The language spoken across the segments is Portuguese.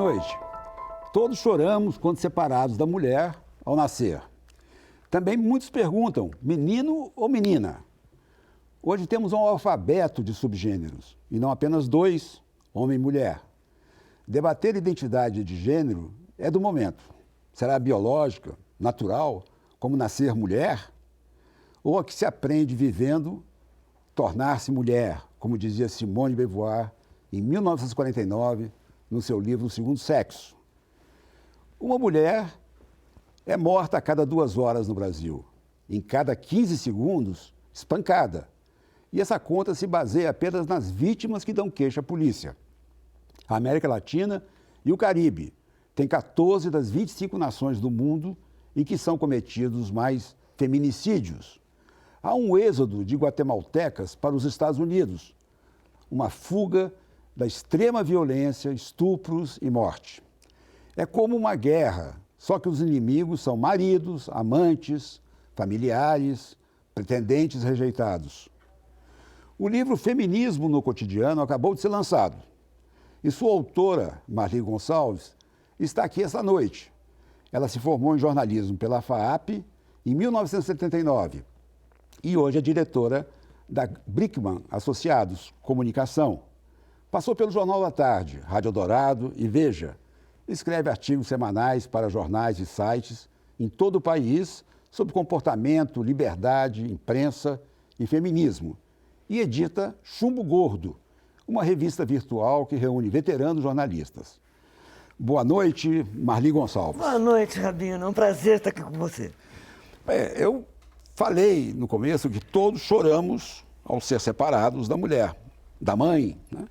noite. Todos choramos quando separados da mulher ao nascer. Também muitos perguntam, menino ou menina? Hoje temos um alfabeto de subgêneros, e não apenas dois, homem e mulher. Debater identidade de gênero é do momento. Será biológica, natural, como nascer mulher? Ou a que se aprende vivendo, tornar-se mulher, como dizia Simone de Beauvoir em 1949, no seu livro O Segundo Sexo. Uma mulher é morta a cada 2 horas no Brasil, em cada 15 segundos, espancada. E essa conta se baseia apenas nas vítimas que dão queixa à polícia. A América Latina e o Caribe têm 14 das 25 nações do mundo em que são cometidos mais feminicídios. Há um êxodo de guatemaltecas para os Estados Unidos, uma fuga da extrema violência, estupros e morte. É como uma guerra, só que os inimigos são maridos, amantes, familiares, pretendentes rejeitados. O livro Feminismo no Cotidiano acabou de ser lançado. E sua autora, Marli Gonçalves, está aqui esta noite. Ela se formou em jornalismo pela FAAP em 1979 e hoje é diretora da Brickman Associados Comunicação. Passou pelo Jornal da Tarde, Rádio Eldorado e Veja. Escreve artigos semanais para jornais e sites em todo o país sobre comportamento, liberdade, imprensa e feminismo. E edita Chumbo Gordo, uma revista virtual que reúne veteranos jornalistas. Boa noite, Marli Gonçalves. Boa noite, Rabino. É um prazer estar aqui com você. Eu falei no começo que todos choramos ao ser separados da mulher, da mãe, né?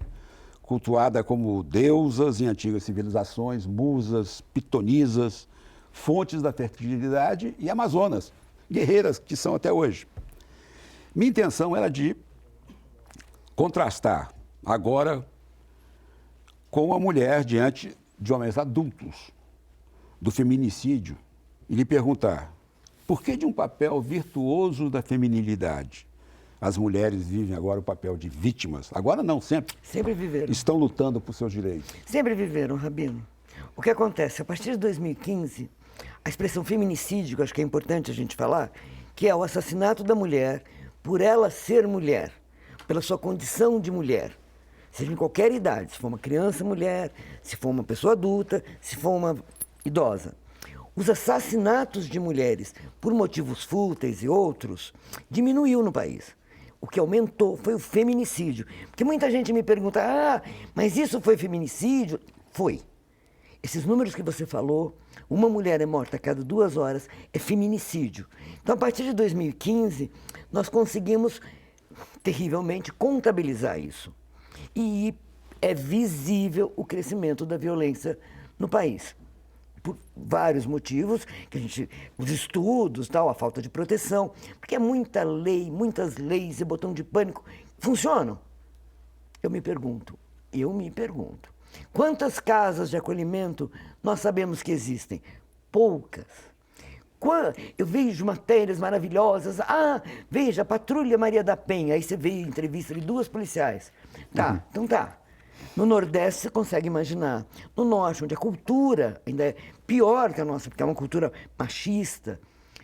Cultuada como deusas em antigas civilizações, musas, pitonisas, fontes da fertilidade e amazonas, guerreiras que são até hoje. Minha intenção era de contrastar agora com a mulher diante de homens adultos, do feminicídio, e lhe perguntar, por que de um papel virtuoso da feminilidade as mulheres vivem agora o papel de vítimas? Agora não, sempre. Sempre viveram. Estão lutando por seus direitos. Sempre viveram, Rabino. O que acontece? A partir de 2015, a expressão feminicídio, que eu acho que é importante a gente falar, que é o assassinato da mulher por ela ser mulher, pela sua condição de mulher, seja em qualquer idade, se for uma criança, mulher, se for uma pessoa adulta, se for uma idosa. Os assassinatos de mulheres por motivos fúteis e outros diminuiu no país. O que aumentou foi o feminicídio. Porque muita gente me pergunta, mas isso foi feminicídio? Foi. Esses números que você falou, uma mulher é morta a cada 2 horas, é feminicídio. Então, a partir de 2015, nós conseguimos, terrivelmente, contabilizar isso. E é visível o crescimento da violência no país. Por vários motivos, os estudos, tal, a falta de proteção, porque é muita lei, muitas leis e botão de pânico funcionam. Eu me pergunto, quantas casas de acolhimento nós sabemos que existem? Poucas. Eu vejo matérias maravilhosas, veja, Patrulha Maria da Penha, aí você vê a entrevista de 2 policiais. Tá, então tá. No Nordeste você consegue imaginar. No Norte, onde a cultura ainda é pior que a nossa, porque é uma cultura machista,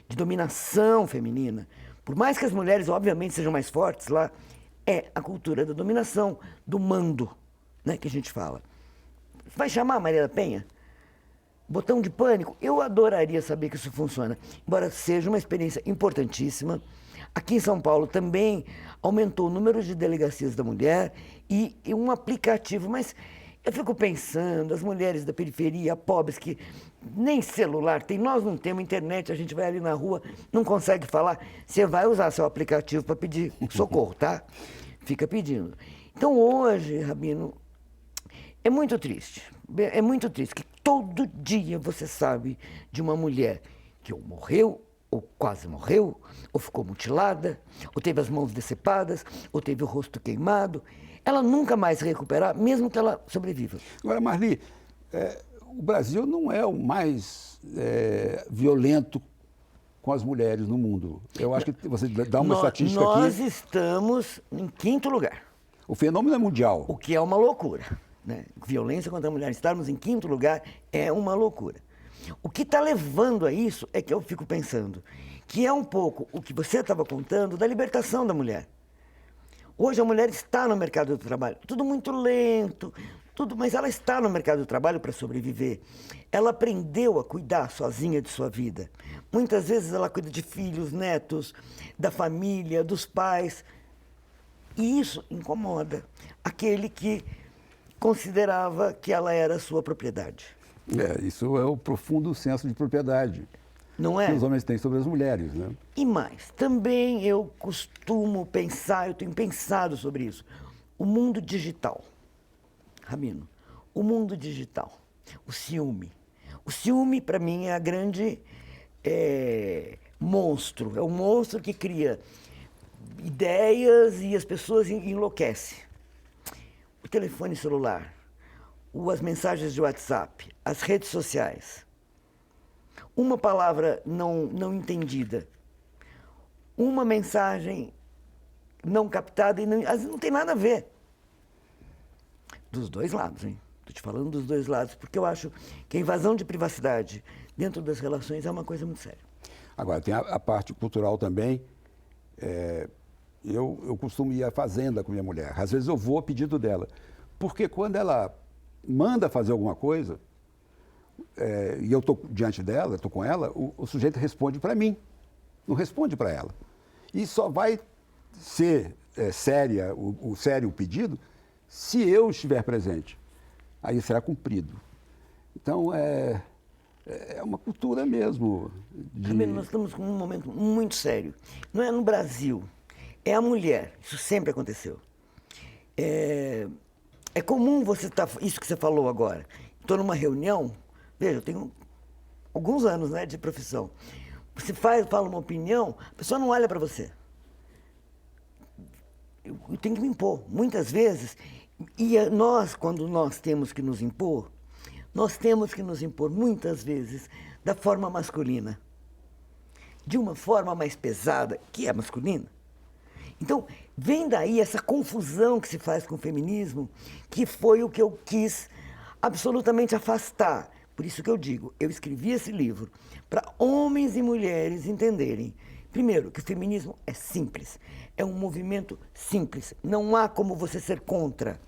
de dominação feminina. Por mais que as mulheres, obviamente, sejam mais fortes lá, é a cultura da dominação, do mando, né, que a gente fala. Vai chamar Maria da Penha? Botão de pânico? Eu adoraria saber que isso funciona. Embora seja uma experiência importantíssima. Aqui em São Paulo também aumentou o número de delegacias da mulher e um aplicativo. Mas eu fico pensando, as mulheres da periferia, pobres, que nem celular tem, nós não temos internet, a gente vai ali na rua, não consegue falar. Você vai usar seu aplicativo para pedir socorro, tá? Fica pedindo. Então hoje, Rabino, é muito triste que todo dia você sabe de uma mulher que ou morreu, ou quase morreu, ou ficou mutilada, ou teve as mãos decepadas, ou teve o rosto queimado. Ela nunca mais recuperar, mesmo que ela sobreviva. Agora, Marli, o Brasil não é o mais violento com as mulheres no mundo. Eu acho que você dá uma estatística aqui. Nós estamos em 5º lugar. O fenômeno é mundial. O que é uma loucura. né? Violência contra a mulher, estarmos em quinto lugar é uma loucura. O que está levando a isso é que eu fico pensando, que é um pouco o que você estava contando da libertação da mulher. Hoje a mulher está no mercado do trabalho, tudo muito lento, mas ela está no mercado do trabalho para sobreviver. Ela aprendeu a cuidar sozinha de sua vida. Muitas vezes ela cuida de filhos, netos, da família, dos pais. E isso incomoda aquele que considerava que ela era sua propriedade. Isso é o profundo senso de propriedade Não é? que os homens têm sobre as mulheres, né? E mais, também eu costumo pensar, eu tenho pensado sobre isso, o mundo digital. Rabino, o mundo digital, o ciúme. O ciúme, para mim, é a grande monstro. É um monstro que cria ideias e as pessoas enlouquecem. O telefone celular, as mensagens de WhatsApp, as redes sociais. Uma palavra não entendida, uma mensagem não captada, e às vezes não tem nada a ver. Dos dois lados, hein? Estou te falando dos dois lados, porque eu acho que a invasão de privacidade dentro das relações é uma coisa muito séria. Agora, tem a parte cultural também. Eu costumo ir à fazenda com minha mulher. Às vezes eu vou a pedido dela. Porque quando ela manda fazer alguma coisa, e eu estou diante dela, estou com ela, o sujeito responde para mim, não responde para ela. E só vai ser sério o pedido se eu estiver presente. Aí será cumprido. Então, é uma cultura mesmo. Também nós estamos com um momento muito sério. Não é no Brasil, é a mulher. Isso sempre aconteceu. É comum você estar... Isso que você falou agora. Estou numa reunião, veja, eu tenho alguns anos, né, de profissão. Você fala uma opinião, a pessoa não olha para você. Eu tenho que me impor, muitas vezes. E nós, quando nós temos que nos impor, nós temos que nos impor, muitas vezes, da forma masculina. De uma forma mais pesada, que é masculina. Então, vem daí essa confusão que se faz com o feminismo, que foi o que eu quis absolutamente afastar. Por isso que eu digo, eu escrevi esse livro para homens e mulheres entenderem, primeiro, que o feminismo é simples, é um movimento simples, não há como você ser contra.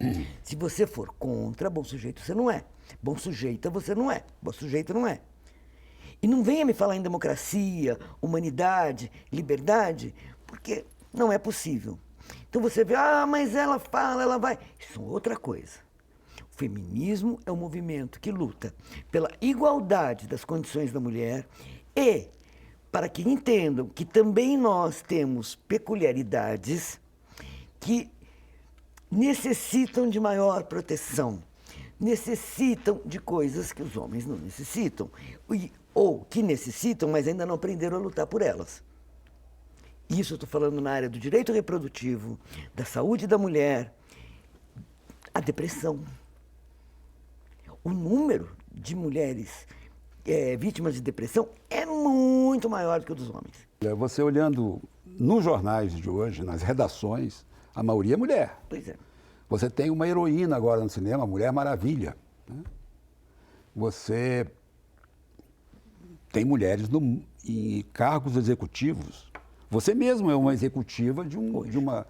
Se você for contra, bom sujeito você não é, bom sujeita você não é, bom sujeito não é. E não venha me falar em democracia, humanidade, liberdade, porque não é possível. Então você vê, mas ela fala, ela vai. Isso é outra coisa. O feminismo é um movimento que luta pela igualdade das condições da mulher e para que entendam que também nós temos peculiaridades que necessitam de maior proteção, necessitam de coisas que os homens não necessitam, ou que necessitam, mas ainda não aprenderam a lutar por elas. Isso eu estou falando na área do direito reprodutivo, da saúde da mulher, a depressão. O número de mulheres vítimas de depressão é muito maior do que o dos homens. Você olhando nos jornais de hoje, nas redações, a maioria é mulher. Pois é. Você tem uma heroína agora no cinema, a Mulher Maravilha, né? Você tem mulheres em cargos executivos. Você mesmo é uma executiva de uma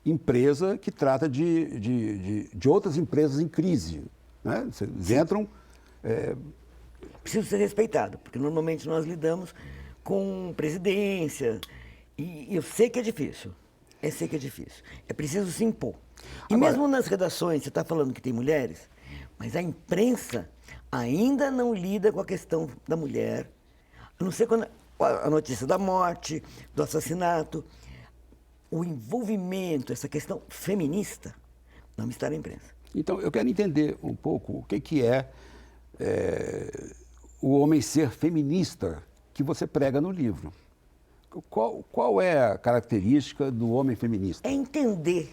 empresa que trata de outras empresas em crise, né? Vocês entram... Preciso ser respeitado, porque normalmente nós lidamos com presidência, e eu sei que é difícil. Sei que é difícil. É preciso se impor. E agora, mesmo nas redações, você está falando que tem mulheres, mas a imprensa ainda não lida com a questão da mulher. A não ser quando a notícia da morte, do assassinato, o envolvimento, essa questão feminista, não está na imprensa. Então, eu quero entender um pouco o que é o homem ser feminista que você prega no livro. Qual é a característica do homem feminista? É entender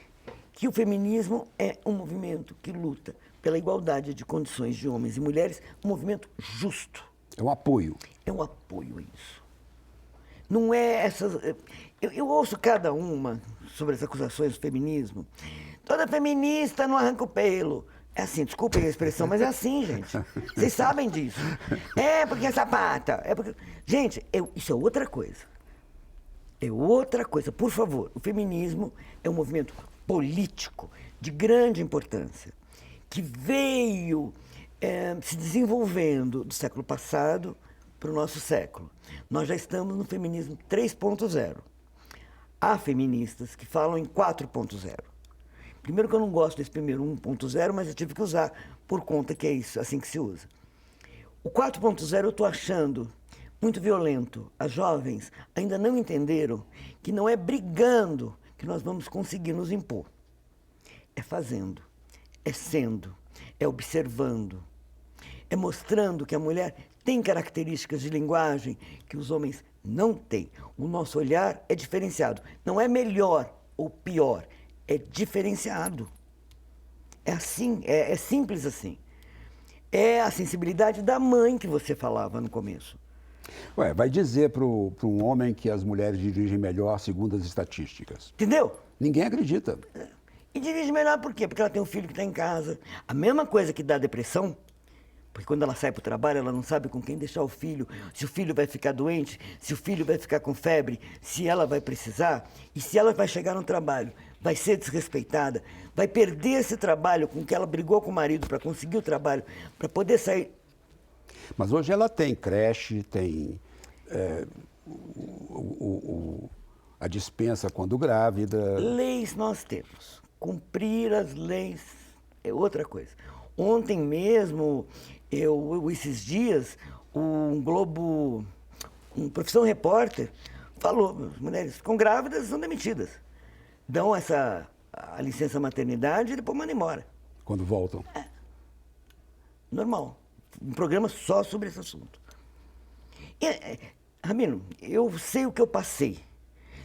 que o feminismo é um movimento que luta pela igualdade de condições de homens e mulheres, um movimento justo. É um apoio. É um apoio a isso. Não é essas... Eu ouço cada uma sobre as acusações do feminismo. Toda feminista não arranca o pelo. É assim, desculpem a expressão, mas é assim, gente. Vocês sabem disso. É porque é sapata. É porque... Gente, isso é outra coisa. É outra coisa. Por favor, o feminismo é um movimento político de grande importância, que veio se desenvolvendo do século passado para o nosso século. Nós já estamos no feminismo 3.0. Há feministas que falam em 4.0. Primeiro que eu não gosto desse primeiro 1.0, mas eu tive que usar por conta que é isso, assim que se usa. O 4.0 eu estou achando muito violento. As jovens ainda não entenderam que não é brigando que nós vamos conseguir nos impor. É fazendo, é sendo, é observando, é mostrando que a mulher tem características de linguagem que os homens não têm. O nosso olhar é diferenciado. Não é melhor ou pior, é diferenciado. É assim, é simples assim. É a sensibilidade da mãe que você falava no começo. Ué, vai dizer para um homem que as mulheres dirigem melhor segundo as estatísticas. Entendeu? Ninguém acredita. E dirige melhor por quê? Porque ela tem um filho que está em casa. A mesma coisa que dá depressão, porque quando ela sai para o trabalho, ela não sabe com quem deixar o filho, se o filho vai ficar doente, se o filho vai ficar com febre, se ela vai precisar, e se ela vai chegar no trabalho, vai ser desrespeitada, vai perder esse trabalho com que ela brigou com o marido para conseguir o trabalho, para poder sair. Mas hoje ela tem creche, tem a dispensa quando grávida. Leis nós temos. Cumprir as leis é outra coisa. Ontem mesmo, esses dias, um Profissão Repórter falou, as mulheres ficam grávidas e são demitidas. Dão a licença maternidade e depois mandam embora. Quando voltam. É. Normal. Um programa só sobre esse assunto. Ramiro, eu sei o que eu passei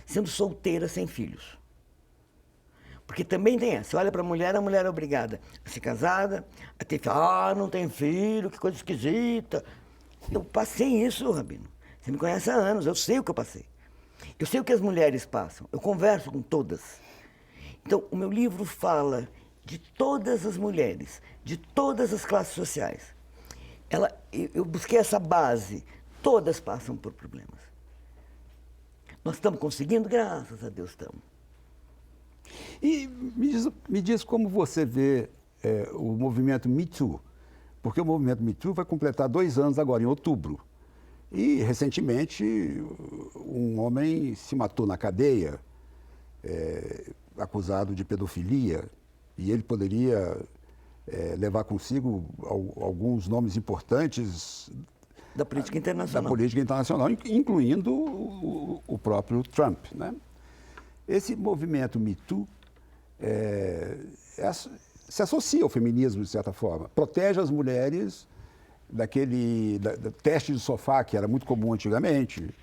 sendo solteira sem filhos. Porque também tem essa. Você olha para a mulher é obrigada a ser casada, a ter filho. Ah, não tem filho, que coisa esquisita. Eu passei isso, Rabino. Você me conhece há anos, eu sei o que eu passei. Eu sei o que as mulheres passam. Eu converso com todas. Então, o meu livro fala de todas as mulheres, de todas as classes sociais. Eu busquei essa base. Todas passam por problemas. Nós estamos conseguindo? Graças a Deus estamos. E me diz como você vê o movimento Me Too. Porque o movimento Me Too vai completar 2 anos agora, em outubro. E, recentemente, um homem se matou na cadeia, acusado de pedofilia, e ele poderia levar consigo alguns nomes importantes da política internacional. Da política internacional, incluindo o próprio Trump, né? Esse movimento Me Too se associa ao feminismo, de certa forma. Protege as mulheres daquele teste de sofá, que era muito comum antigamente.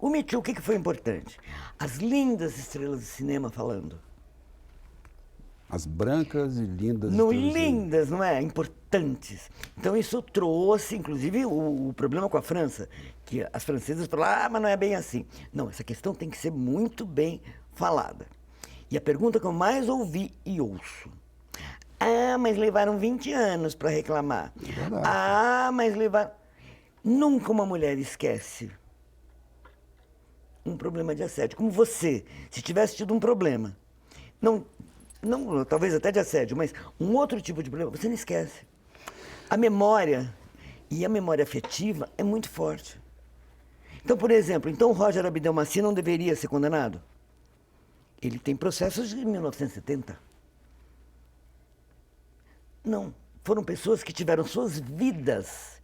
O Me Too, o que foi importante? As lindas estrelas de cinema falando. As brancas e lindas não, estrelas. Lindas, não é? Importantes. Então isso trouxe, inclusive, o problema com a França, que as francesas falaram, mas não é bem assim. Não, essa questão tem que ser muito bem falada. E a pergunta que eu mais ouvi e ouço: mas levaram 20 anos para reclamar. Mas levaram... Nunca uma mulher esquece um problema de assédio. Como você, se tivesse tido um problema, não, talvez até de assédio, mas um outro tipo de problema, você não esquece. A memória, e a memória afetiva, é muito forte. Então, por exemplo, o Roger Abdelmaci não deveria ser condenado? Ele tem processos de 1970. Não. Foram pessoas que tiveram suas vidas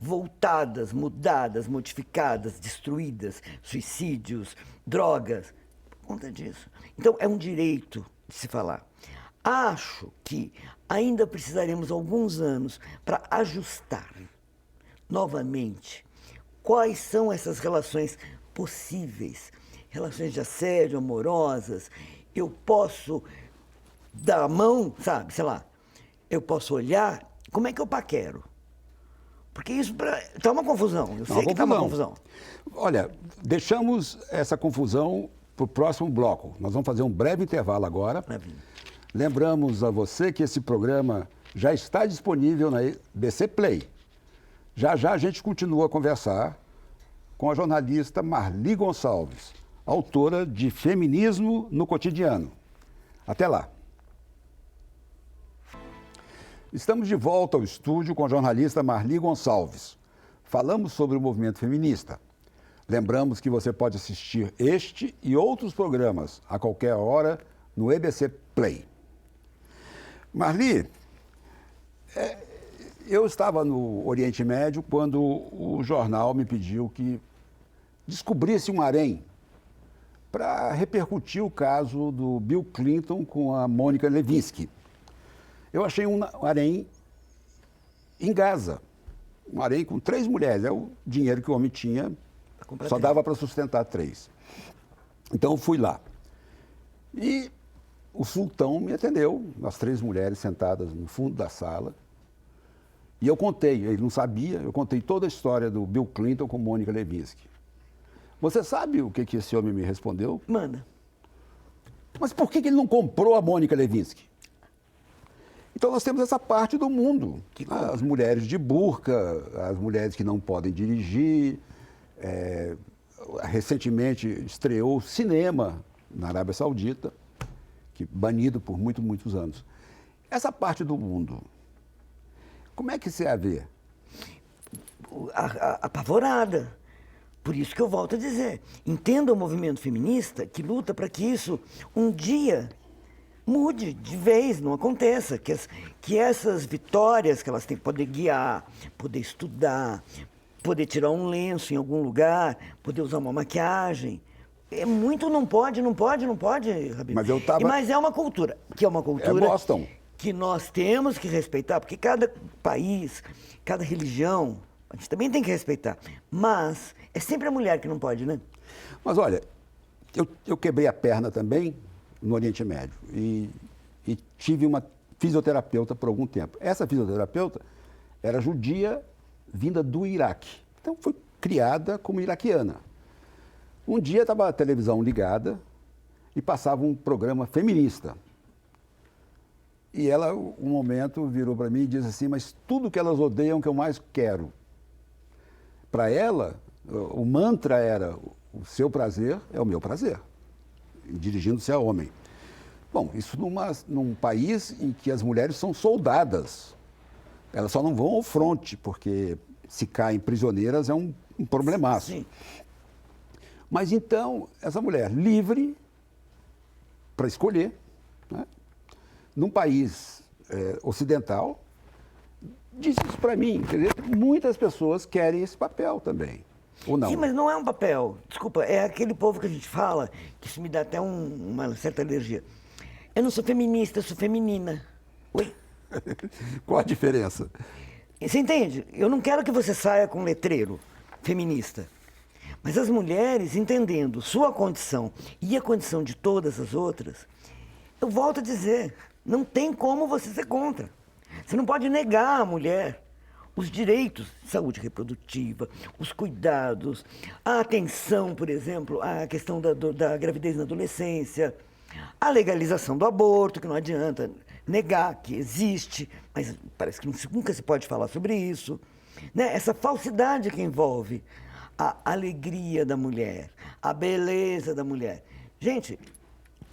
voltadas, mudadas, modificadas, destruídas, suicídios, drogas, por conta disso. Então, é um direito de se falar. Acho que ainda precisaremos alguns anos para ajustar novamente quais são essas relações possíveis, relações de assédio, amorosas. Eu posso dar a mão, sabe, sei lá, eu posso olhar, como é que eu paquero? Porque isso está uma confusão, eu sei que está uma confusão. Olha, deixamos essa confusão para o próximo bloco. Nós vamos fazer um breve intervalo agora. Lembramos a você que esse programa já está disponível na BC Play. Já já a gente continua a conversar com a jornalista Marli Gonçalves, autora de Feminismo no Cotidiano. Até lá. Estamos de volta ao estúdio com a jornalista Marli Gonçalves. Falamos sobre o movimento feminista. Lembramos que você pode assistir este e outros programas a qualquer hora no EBC Play. Marli, eu estava no Oriente Médio quando o jornal me pediu que descobrisse um harém para repercutir o caso do Bill Clinton com a Mônica Lewinsky. Eu achei um harém em Gaza, um harém com 3 mulheres, é o dinheiro que o homem tinha, só dava para sustentar 3. Então eu fui lá. E o sultão me atendeu, as 3 mulheres sentadas no fundo da sala. E eu contei, ele não sabia, eu contei toda a história do Bill Clinton com Mônica Lewinsky. Você sabe o que esse homem me respondeu? Manda. Mas por que ele não comprou a Mônica Lewinsky? Então nós temos essa parte do mundo. As mulheres de burca, as mulheres que não podem dirigir. Recentemente estreou o cinema na Arábia Saudita, que banido por muitos anos. Essa parte do mundo, como é que você a vê? Apavorada. Por isso que eu volto a dizer, entenda o movimento feminista que luta para que isso um dia mude de vez, não aconteça. Que essas vitórias que elas têm, poder guiar, poder estudar, poder tirar um lenço em algum lugar, poder usar uma maquiagem. É muito não pode, Rabino. Mas é uma cultura, Boston, que nós temos que respeitar, porque cada país, cada religião, a gente também tem que respeitar. Mas é sempre a mulher que não pode, né? Mas olha, eu quebrei a perna também no Oriente Médio e tive uma fisioterapeuta por algum tempo. Essa fisioterapeuta era judia vinda do Iraque. Então foi criada como iraquiana. Um dia estava a televisão ligada e passava um programa feminista. E ela, um momento, virou para mim e disse assim, mas tudo que elas odeiam que eu mais quero. Para ela, o mantra era, o seu prazer é o meu prazer, dirigindo-se a homem. Bom, isso num país em que as mulheres são soldadas. Elas só não vão ao fronte, porque se caem prisioneiras é um problemaço. Sim. Mas então, essa mulher livre para escolher, né? Num país ocidental, disse isso para mim. Quer dizer, muitas pessoas querem esse papel também, ou não? Sim, mas não é um papel. Desculpa, é aquele povo que a gente fala, que isso me dá até uma certa alergia. Eu não sou feminista, eu sou feminina. Oi? Qual a diferença? Você entende? Eu não quero que você saia com um letreiro feminista. Mas as mulheres, entendendo sua condição e a condição de todas as outras, eu volto a dizer, não tem como você ser contra. Você não pode negar à mulher os direitos de saúde reprodutiva, os cuidados, a atenção, por exemplo, à questão da gravidez na adolescência, a legalização do aborto, que não adianta negar que existe, mas parece que nunca se pode falar sobre isso. Né? Essa falsidade que envolve a alegria da mulher, a beleza da mulher. Gente,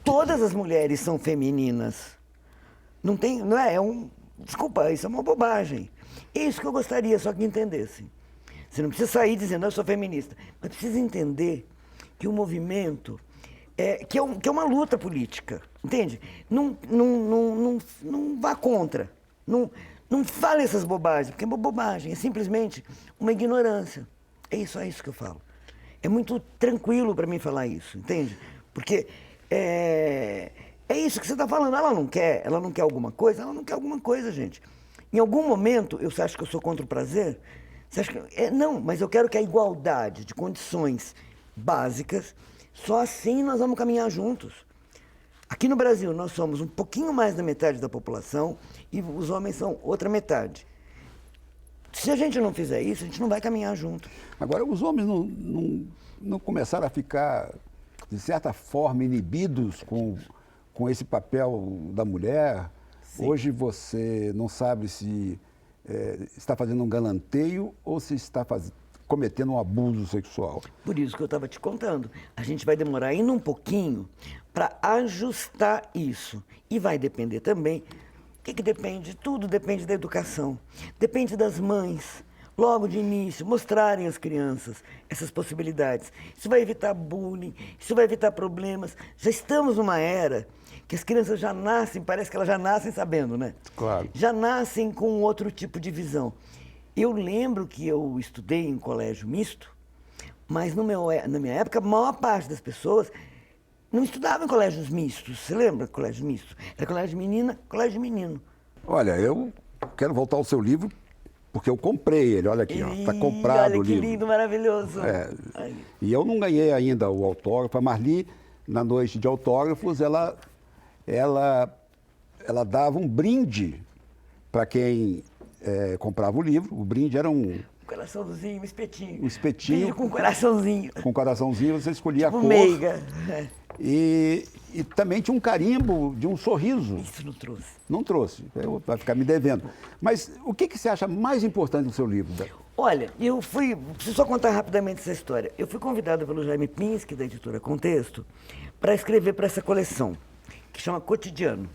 todas as mulheres são femininas. Não tem, não é? Desculpa, isso é uma bobagem. É isso que eu gostaria só que entendessem. Você não precisa sair dizendo, eu sou feminista, mas precisa entender que o movimento que é uma luta política, entende? Não vá contra. Não fale essas bobagens, porque é uma bobagem, é simplesmente uma ignorância. É isso que eu falo. É muito tranquilo para mim falar isso, entende? Porque é isso que você está falando. Ela não quer alguma coisa? Ela não quer alguma coisa, gente. Em algum momento, você acha que eu sou contra o prazer? Você acha que... não, mas eu quero que a igualdade de condições básicas, só assim nós vamos caminhar juntos. Aqui no Brasil, nós somos um pouquinho mais da metade da população e os homens são outra metade. Se a gente não fizer isso, a gente não vai caminhar junto. Agora, os homens não começaram a ficar, de certa forma, inibidos com esse papel da mulher? Sim. Hoje você não sabe se está fazendo um galanteio ou se está cometendo um abuso sexual. Por isso que eu estava te contando. A gente vai demorar ainda um pouquinho para ajustar isso. E vai depender também. O que depende? Tudo depende da educação. Depende das mães, logo de início, mostrarem às crianças essas possibilidades. Isso vai evitar bullying, isso vai evitar problemas. Já estamos numa era que as crianças já nascem, parece que elas já nascem sabendo, né? Claro. Já nascem com outro tipo de visão. Eu lembro que eu estudei em colégio misto, mas na minha época, a maior parte das pessoas não estudava em colégios mistos. Você lembra de colégio misto? Era colégio de menina, colégio de menino. Olha, eu quero voltar ao seu livro porque eu comprei ele. Olha aqui, está comprado olha o livro. que lindo, maravilhoso. E eu não ganhei ainda o autógrafo. A Marli, na noite de autógrafos, ela dava um brinde para quem comprava o livro. O brinde era um coraçãozinho, um espetinho. Um espetinho. Brinde com coraçãozinho. Com coraçãozinho, você escolhia tipo a cor. meiga. E também tinha um carimbo de um sorriso. Isso não trouxe. Não trouxe. Vai ficar me devendo. Mas o que você acha mais importante no seu livro? Olha, preciso só contar rapidamente essa história. Eu fui convidada pelo Jaime Pinsky, da editora Contexto, para escrever para essa coleção, que chama Cotidiano.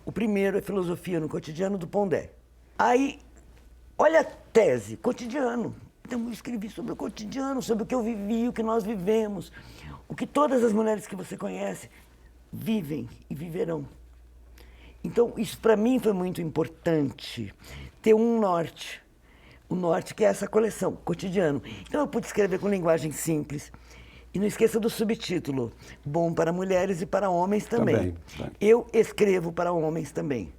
O primeiro é Filosofia no Cotidiano, do Pondé. Aí, olha a tese, cotidiano. Então, eu escrevi sobre o cotidiano, sobre o que eu vivi, o que nós vivemos, o que todas as mulheres que você conhece vivem e viverão. Então, isso para mim foi muito importante, ter um norte. O norte que é essa coleção, cotidiano. Então, eu pude escrever com linguagem simples. E não esqueça do subtítulo, bom para mulheres e para homens também. Eu escrevo para homens também.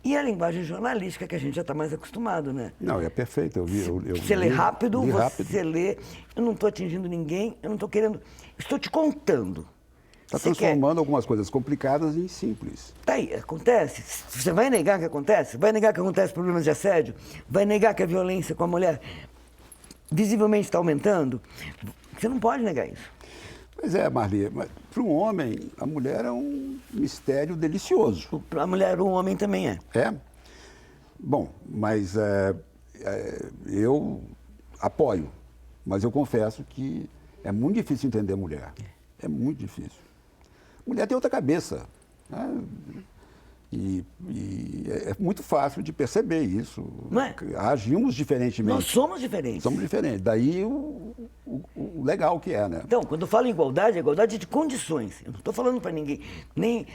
E a linguagem jornalística, que a gente já está mais acostumado, né? Não, é perfeito. Você lê rápido, li você rápido. lê. Eu não estou atingindo ninguém, eu não estou querendo. Estou te contando. Está transformando algumas coisas complicadas em simples. Tá aí, acontece. Você vai negar que acontece? Vai negar que acontece problemas de assédio? Vai negar que a violência com a mulher visivelmente está aumentando? Você não pode negar isso. Pois é, Marli, mas para um homem, a mulher é um mistério delicioso. Para a mulher, o homem também é. É? Bom, mas eu apoio, mas eu confesso que é muito difícil entender a mulher. É muito difícil. Mulher tem outra cabeça, né? E é muito fácil de perceber isso. Não é? Agimos diferentemente. Nós somos diferentes. Somos diferentes. Daí o legal que é, né? Então, quando eu falo em igualdade, é igualdade de condições. Eu não estou falando para ninguém. Nem.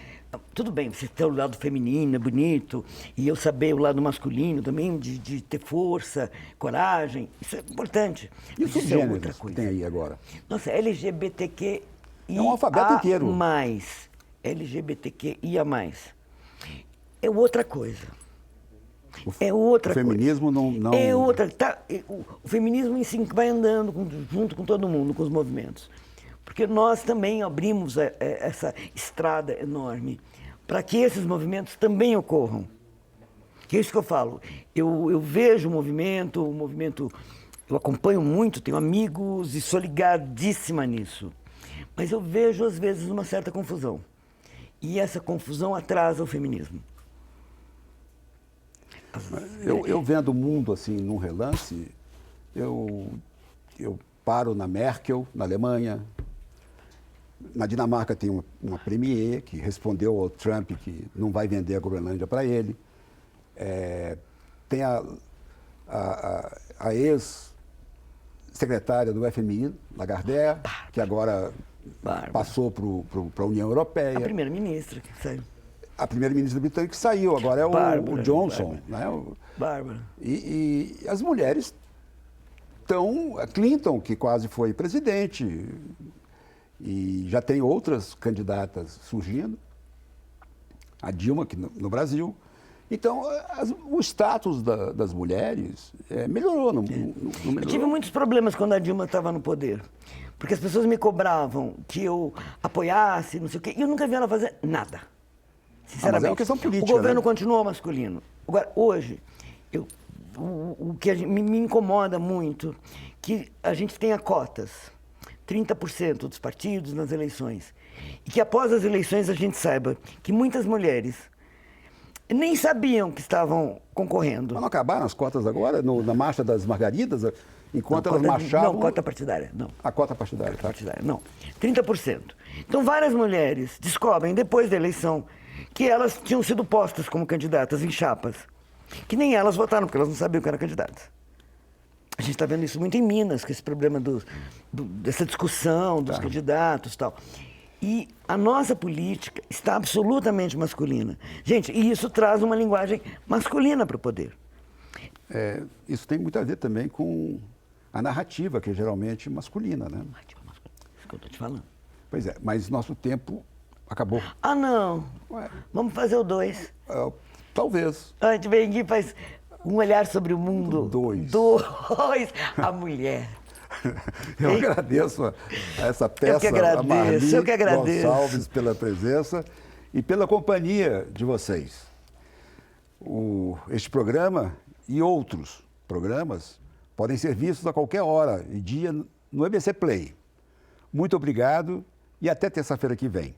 Tudo bem, você ter o lado feminino, é bonito, e eu saber o lado masculino também, de ter força, coragem. Isso é importante. E os Isso é subgêneros outra que coisa. tem aí agora? Nossa, LGBTQIA+. É um alfabeto inteiro. LGBTQIA+. É outra coisa. É outra coisa. O feminismo não... É outra. O feminismo em si vai andando junto com todo mundo, com os movimentos. Porque nós também abrimos essa estrada enorme para que esses movimentos também ocorram. Que é isso que eu falo. Eu vejo o movimento, eu acompanho muito, tenho amigos e sou ligadíssima nisso. Mas eu vejo, às vezes, uma certa confusão. E essa confusão atrasa o feminismo. Eu vendo o mundo assim num relance, eu paro na Merkel, na Alemanha. Na Dinamarca tem uma premier que respondeu ao Trump que não vai vender a Groenlândia para ele. Tem a ex-secretária do FMI, Lagardère, que agora passou para a União Europeia. A primeira-ministra que saiu. A primeira-ministra britânica que saiu, agora é o Johnson. Bárbara. Né? E as mulheres estão... A Clinton, que quase foi presidente, e já tem outras candidatas surgindo. A Dilma, aqui no Brasil. Então, o status das mulheres melhorou, não melhorou. Eu tive muitos problemas quando a Dilma estava no poder. Porque as pessoas me cobravam que eu apoiasse, não sei o quê, e eu nunca vi ela fazer nada. Sinceramente. Mas é uma questão política, o governo né? continuou masculino. Agora, hoje, o que me incomoda muito, que a gente tenha cotas, 30% dos partidos nas eleições, e que após as eleições a gente saiba que muitas mulheres nem sabiam que estavam concorrendo. Mas não acabaram as cotas agora, na Marcha das Margaridas, enquanto elas marchavam... Não, cota partidária, não. A cota partidária, tá? Partidária, não. 30%. Então, várias mulheres descobrem, depois da eleição, que elas tinham sido postas como candidatas em chapas. Que nem elas votaram, porque elas não sabiam que eram candidatas. A gente está vendo isso muito em Minas, com esse problema dessa discussão dos candidatos e tal. E a nossa política está absolutamente masculina. Gente, e isso traz uma linguagem masculina para o poder. Isso tem muito a ver também com a narrativa, que é geralmente masculina, né? Isso que eu estou te falando. Pois é, mas nosso tempo acabou. Ah, não. Ué, Vamos fazer o 2. talvez. A gente vem aqui e faz um olhar sobre o mundo. 2. 2. A mulher. Eu agradeço a essa peça, Eu que agradeço, a Marli eu que agradeço. Gonçalves, pela presença e pela companhia de vocês. Este programa e outros programas podem ser vistos a qualquer hora e dia no EBC Play. Muito obrigado e até terça-feira que vem.